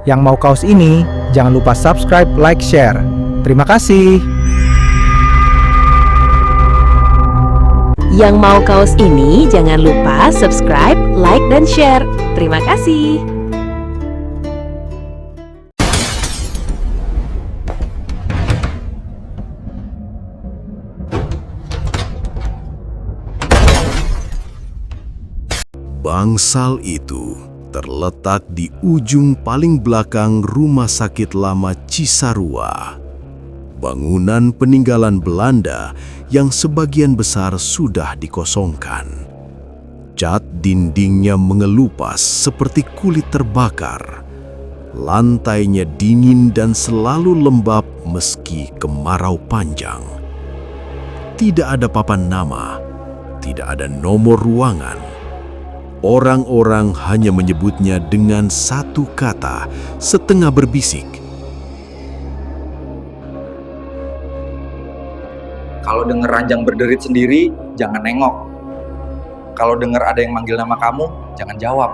Yang mau kaos ini, jangan lupa subscribe, like, share. Terima kasih. Yang mau kaos ini, jangan lupa subscribe, like, dan share. Terima kasih. Bangsal itu terletak di ujung paling belakang Rumah Sakit Lama Cisarua. Bangunan peninggalan Belanda yang sebagian besar sudah dikosongkan. Cat dindingnya mengelupas seperti kulit terbakar. Lantainya dingin dan selalu lembab meski kemarau panjang. Tidak ada papan nama, tidak ada nomor ruangan. Orang-orang hanya menyebutnya dengan satu kata, setengah berbisik. Kalau dengar ranjang berderit sendiri, jangan nengok. Kalau dengar ada yang manggil nama kamu, jangan jawab.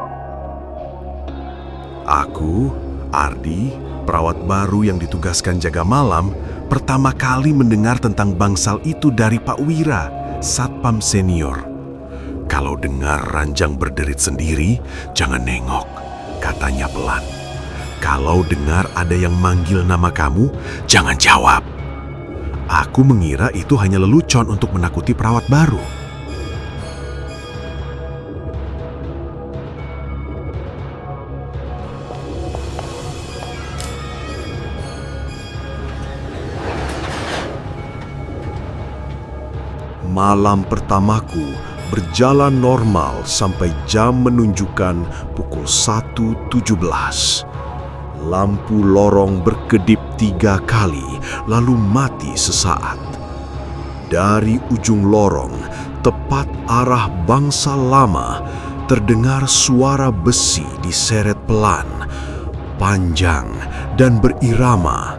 Aku, Ardi, perawat baru yang ditugaskan jaga malam, pertama kali mendengar tentang bangsal itu dari Pak Wira, Satpam Senior. Kalau dengar ranjang berderit sendiri, jangan nengok, katanya pelan. Kalau dengar ada yang manggil nama kamu, jangan jawab. Aku mengira itu hanya lelucon untuk menakuti perawat baru. Malam pertamaku berjalan normal sampai jam menunjukkan pukul 1.17. Lampu lorong berkedip 3 kali, lalu mati sesaat. Dari ujung lorong, tepat arah bangsal lama, terdengar suara besi diseret pelan, panjang dan berirama,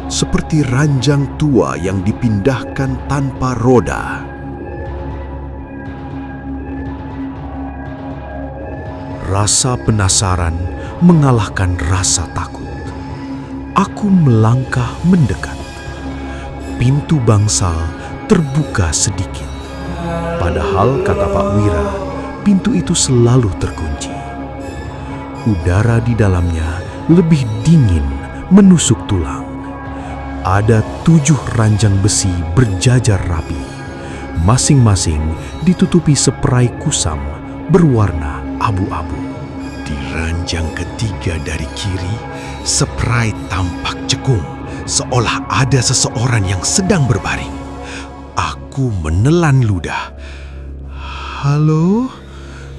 seperti ranjang tua yang dipindahkan tanpa roda. Rasa penasaran mengalahkan rasa takut. Aku melangkah mendekat. Pintu bangsal terbuka sedikit. Padahal, kata Pak Wira, pintu itu selalu terkunci. Udara di dalamnya lebih dingin menusuk tulang. Ada 7 ranjang besi berjajar rapi. Masing-masing ditutupi seperai kusam berwarna abu-abu. Di ranjang ketiga dari kiri, seperai tampak cekung, seolah ada seseorang yang sedang berbaring. Aku menelan ludah. Halo?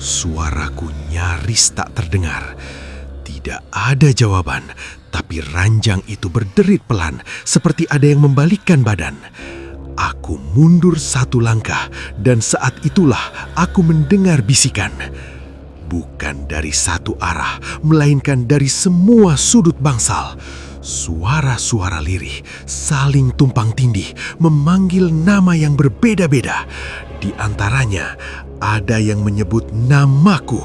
Suaraku nyaris tak terdengar. Tidak ada jawaban, tapi ranjang itu berderit pelan, seperti ada yang membalikkan badan. Aku mundur 1 langkah, dan saat itulah aku mendengar bisikan. Bukan dari satu arah, melainkan dari semua sudut bangsal. Suara-suara lirih saling tumpang tindih, memanggil nama yang berbeda-beda. Di antaranya, ada yang menyebut namaku.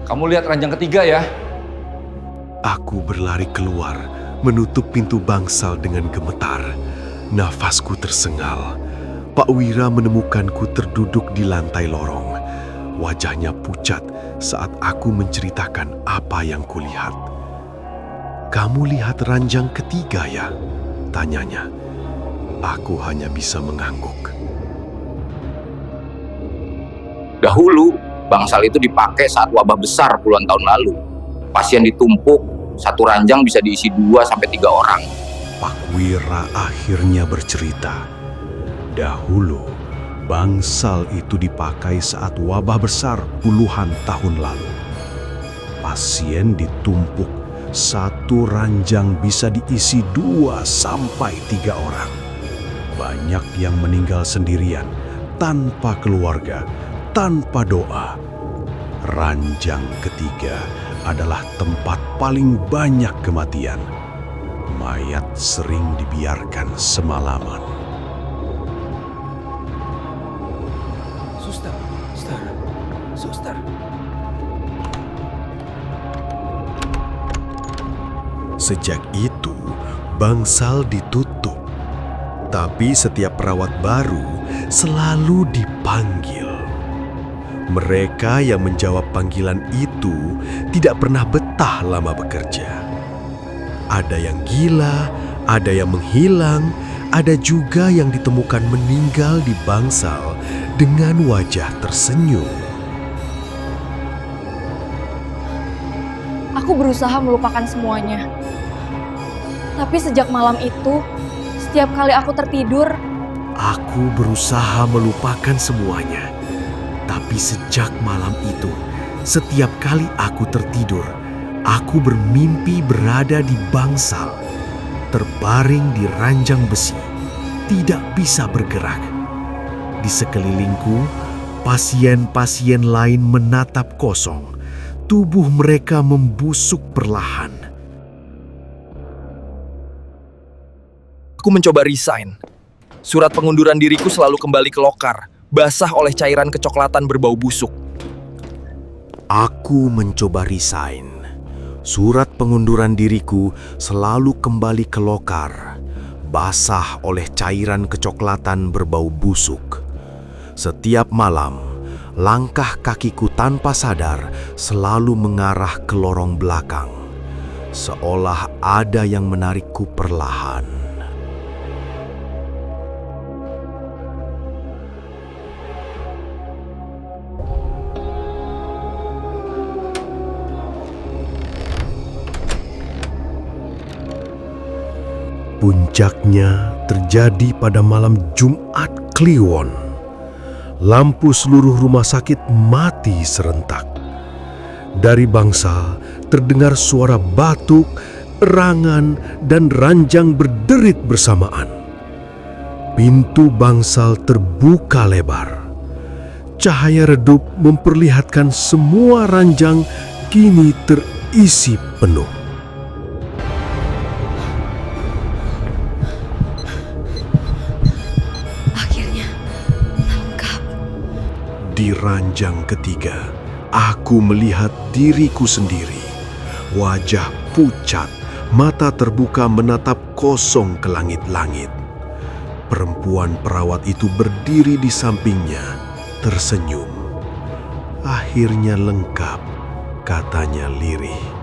Kamu lihat ranjang ketiga ya? Aku berlari keluar, menutup pintu bangsal dengan gemetar. Nafasku tersengal. Pak Wira menemukanku terduduk di lantai lorong. Wajahnya pucat saat aku menceritakan apa yang kulihat. "Kamu lihat ranjang ketiga ya?" tanyanya. Aku hanya bisa mengangguk. Dahulu, bangsal itu dipakai saat wabah besar puluhan tahun lalu. Pasien ditumpuk, satu ranjang bisa diisi 2-3 orang. Pak Wira akhirnya bercerita. Dahulu, bangsal itu dipakai saat wabah besar puluhan tahun lalu. Pasien ditumpuk, satu ranjang bisa diisi 2-3 orang. Banyak yang meninggal sendirian, tanpa keluarga, tanpa doa. Ranjang ketiga adalah tempat paling banyak kematian. Mayat sering dibiarkan semalaman. Suster, suster. Sejak itu, bangsal ditutup. Tapi setiap perawat baru selalu dipanggil. Mereka yang menjawab panggilan itu tidak pernah betah lama bekerja. Ada yang gila, ada yang menghilang, ada juga yang ditemukan meninggal di bangsal dengan wajah tersenyum. Aku berusaha melupakan semuanya. Tapi sejak malam itu, setiap kali aku tertidur, Aku berusaha melupakan semuanya. Tapi sejak malam itu, setiap kali aku tertidur, aku bermimpi berada di bangsal, terbaring di ranjang besi, tidak bisa bergerak. Di sekelilingku, pasien-pasien lain menatap kosong. Tubuh mereka membusuk perlahan. Aku mencoba resign. Surat pengunduran diriku selalu kembali ke lokar, basah oleh cairan kecoklatan berbau busuk. Aku mencoba resign. Surat pengunduran diriku selalu kembali ke lokar, basah oleh cairan kecoklatan berbau busuk. Setiap malam, langkah kakiku tanpa sadar selalu mengarah ke lorong belakang, seolah ada yang menarikku perlahan. Puncaknya terjadi pada malam Jumat Kliwon. Lampu seluruh rumah sakit mati serentak. Dari bangsal terdengar suara batuk, erangan, dan ranjang berderit bersamaan. Pintu bangsal terbuka lebar. Cahaya redup memperlihatkan semua ranjang kini terisi penuh. Di ranjang ketiga, aku melihat diriku sendiri. Wajah pucat, mata terbuka menatap kosong ke langit-langit. Perempuan perawat itu berdiri di sampingnya, tersenyum. Akhirnya lengkap, katanya lirih.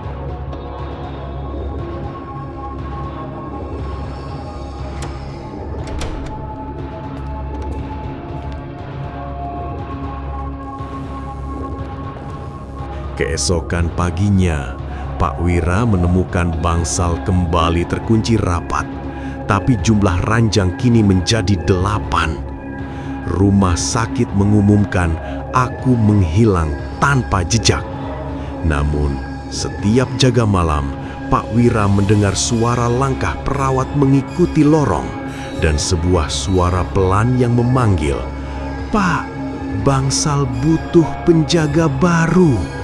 Keesokan paginya, Pak Wira menemukan bangsal kembali terkunci rapat, tapi jumlah ranjang kini menjadi 8. Rumah sakit mengumumkan aku menghilang tanpa jejak. Namun, setiap jaga malam, Pak Wira mendengar suara langkah perawat mengikuti lorong dan sebuah suara pelan yang memanggil, "Pak, bangsal butuh penjaga baru."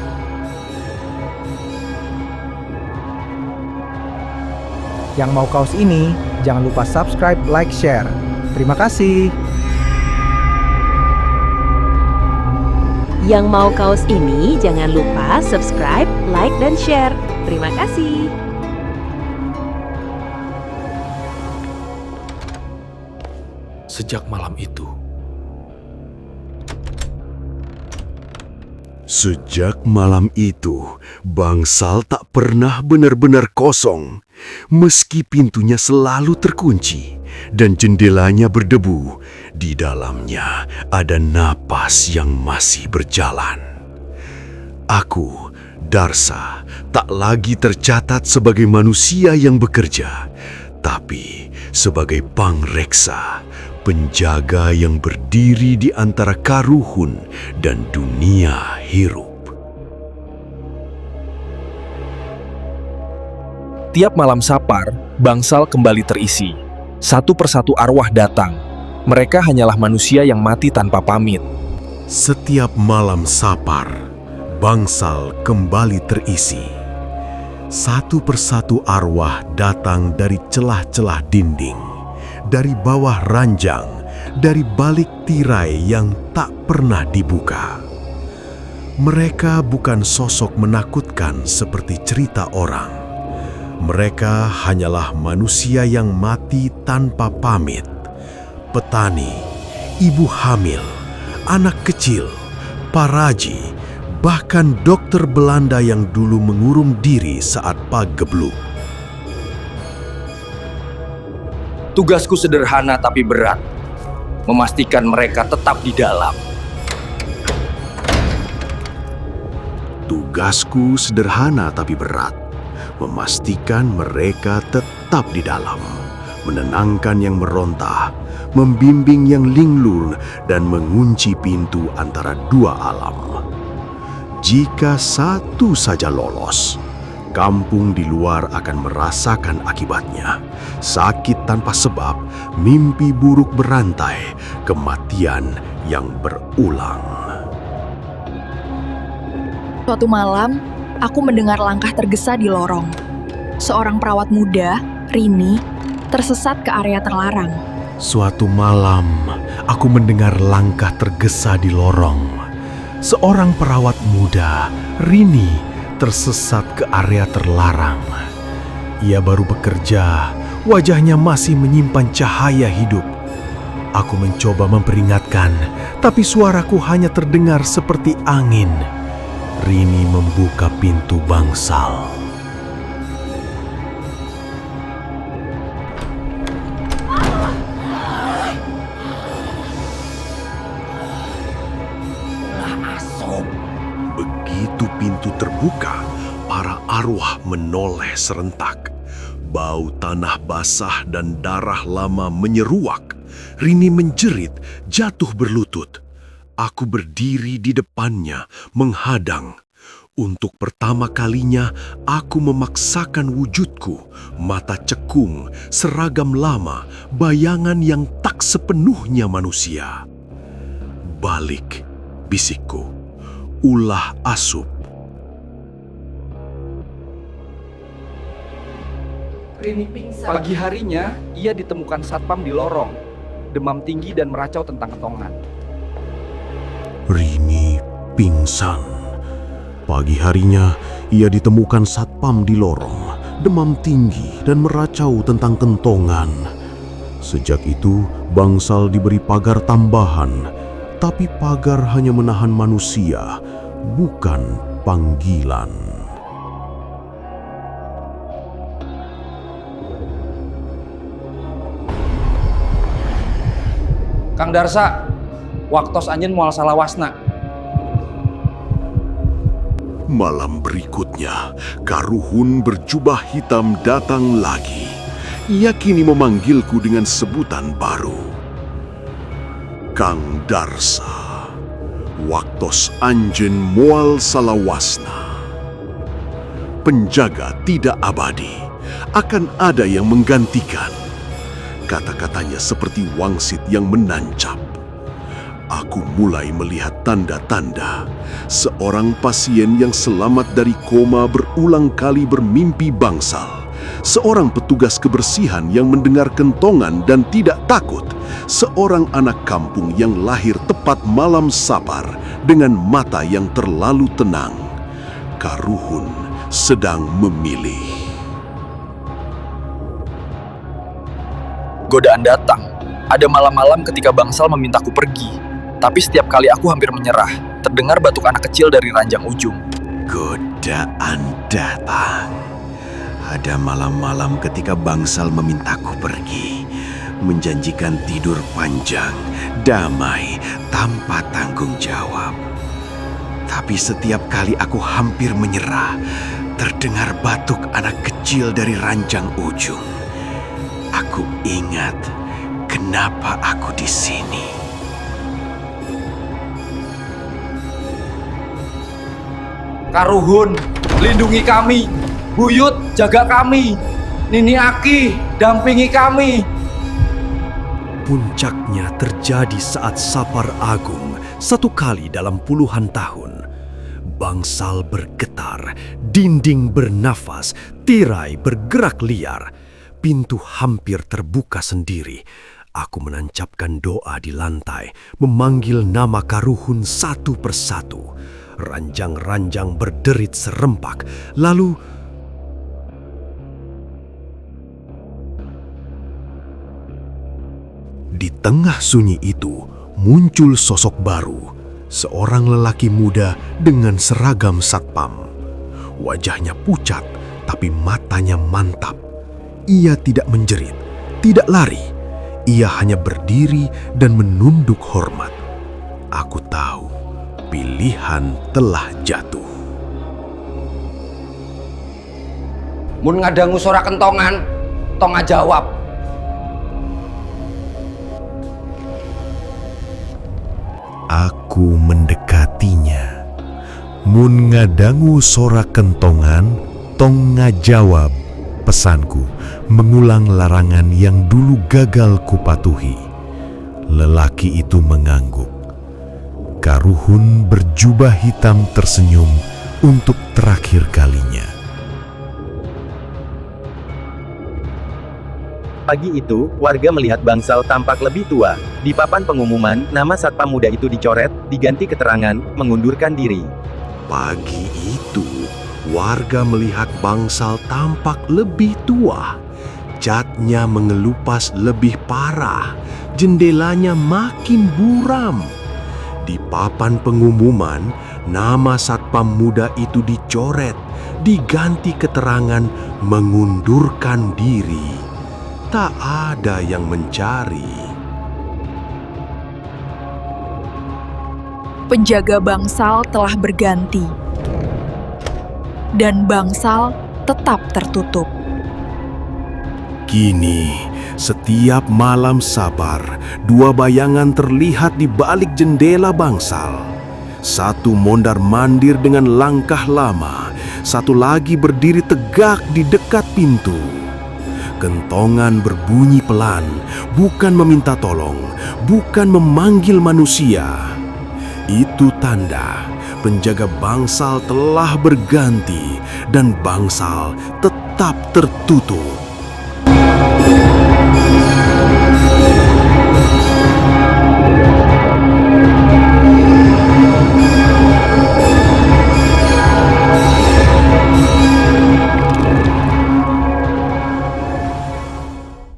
Yang mau kaos ini, jangan lupa subscribe, like, share. Terima kasih. Yang mau kaos ini jangan lupa subscribe, like, dan share. Terima kasih. Sejak malam itu, bangsal tak pernah benar-benar kosong. Meski pintunya selalu terkunci dan jendelanya berdebu, di dalamnya ada napas yang masih berjalan. Aku, Darsa, tak lagi tercatat sebagai manusia yang bekerja, tapi sebagai pangreksa, penjaga yang berdiri di antara karuhun dan dunia hirup. tiap malam sapar, bangsal kembali terisi. Satu persatu arwah datang. Mereka hanyalah manusia yang mati tanpa pamit. Setiap malam sapar, bangsal kembali terisi. Satu persatu arwah datang dari celah-celah dinding, dari bawah ranjang, dari balik tirai yang tak pernah dibuka. Mereka bukan sosok menakutkan seperti cerita orang. Mereka hanyalah manusia yang mati tanpa pamit. Petani, ibu hamil, anak kecil, paraji, bahkan dokter Belanda yang dulu mengurung diri saat pagebluk. Tugasku sederhana tapi berat. Memastikan mereka tetap di dalam. Tugasku sederhana tapi berat. Memastikan mereka tetap di dalam. Menenangkan yang meronta, membimbing yang linglung, dan mengunci pintu antara dua alam. Jika satu saja lolos, kampung di luar akan merasakan akibatnya. Sakit tanpa sebab, mimpi buruk berantai, kematian yang berulang. Suatu malam, aku mendengar langkah tergesa di lorong. Seorang perawat muda, Rini, tersesat ke area terlarang. Suatu malam, aku mendengar langkah tergesa di lorong. Seorang perawat muda, Rini, tersesat ke area terlarang. Ia baru bekerja, wajahnya masih menyimpan cahaya hidup. Aku mencoba memperingatkan, tapi suaraku hanya terdengar seperti angin. Rini membuka pintu bangsal. Begitu pintu terbuka, para arwah menoleh serentak. Bau tanah basah dan darah lama menyeruak. Rini menjerit, jatuh berlutut. Aku berdiri di depannya, menghadang. Untuk pertama kalinya, aku memaksakan wujudku. Mata cekung, seragam lama, bayangan yang tak sepenuhnya manusia. Balik, bisikku. Ulah asup. Rini pingsan. Pagi harinya, ia ditemukan satpam di lorong. Demam tinggi dan meracau tentang ketongan. Rini pingsan. Pagi harinya, ia ditemukan satpam di lorong, demam tinggi dan meracau tentang kentongan. Sejak itu, bangsal diberi pagar tambahan, tapi pagar hanya menahan manusia, bukan panggilan. Kang Darsa, waktos anjen moal salah wasna. Malam berikutnya, Karuhun berjubah hitam datang lagi. Ia kini memanggilku dengan sebutan baru. Kang Darsa, waktos anjen moal salawasna. Penjaga tidak abadi, akan ada yang menggantikan. Kata-katanya seperti wangsit yang menancap. Aku mulai melihat tanda-tanda. Seorang pasien yang selamat dari koma berulang kali bermimpi bangsal. Seorang petugas kebersihan yang mendengar kentongan dan tidak takut. Seorang anak kampung yang lahir tepat malam sapar dengan mata yang terlalu tenang. Karuhun sedang memilih. Godaan datang. Ada malam-malam ketika bangsal memintaku pergi. Tapi setiap kali aku hampir menyerah, terdengar batuk anak kecil dari ranjang ujung. Godaan datang. Ada malam-malam ketika bangsal memintaku pergi, menjanjikan tidur panjang, damai, tanpa tanggung jawab. Tapi setiap kali aku hampir menyerah, terdengar batuk anak kecil dari ranjang ujung. Aku ingat kenapa aku di sini. Karuhun, lindungi kami. Buyut, jaga kami. Nini Aki, dampingi kami. Puncaknya terjadi saat Sapar Agung, satu kali dalam puluhan tahun. Bangsal bergetar, dinding bernafas, tirai bergerak liar. Pintu hampir terbuka sendiri. Aku menancapkan doa di lantai, memanggil nama Karuhun satu persatu. Ranjang-ranjang berderit serempak, lalu di tengah sunyi itu muncul sosok baru, seorang lelaki muda dengan seragam satpam. Wajahnya pucat, tapi matanya mantap. Ia tidak menjerit, tidak lari. Ia hanya berdiri dan menunduk hormat. Aku tahu pilihan telah jatuh. Mun ngadangu suara kentongan, tong ngajawab. Aku mendekatinya. Mun ngadangu sora kentongan, tong ngajawab. Pesanku mengulang larangan yang dulu gagal kupatuhi. Lelaki itu mengangguk. Karuhun berjubah hitam tersenyum untuk terakhir kalinya. Pagi itu, warga melihat bangsal tampak lebih tua. Di papan pengumuman, nama satpam muda itu dicoret, diganti keterangan, mengundurkan diri. Pagi itu, warga melihat bangsal tampak lebih tua. Catnya mengelupas lebih parah, jendelanya makin buram. Di papan pengumuman, nama satpam muda itu dicoret, diganti keterangan mengundurkan diri. Tak ada yang mencari. Penjaga bangsal telah berganti. Dan bangsal tetap tertutup. Kini, setiap malam sabar, dua bayangan terlihat di balik jendela bangsal. Satu mondar-mandir dengan langkah lama, satu lagi berdiri tegak di dekat pintu. Kentongan berbunyi pelan, bukan meminta tolong, bukan memanggil manusia. Itu tanda penjaga bangsal telah berganti dan bangsal tetap tertutup.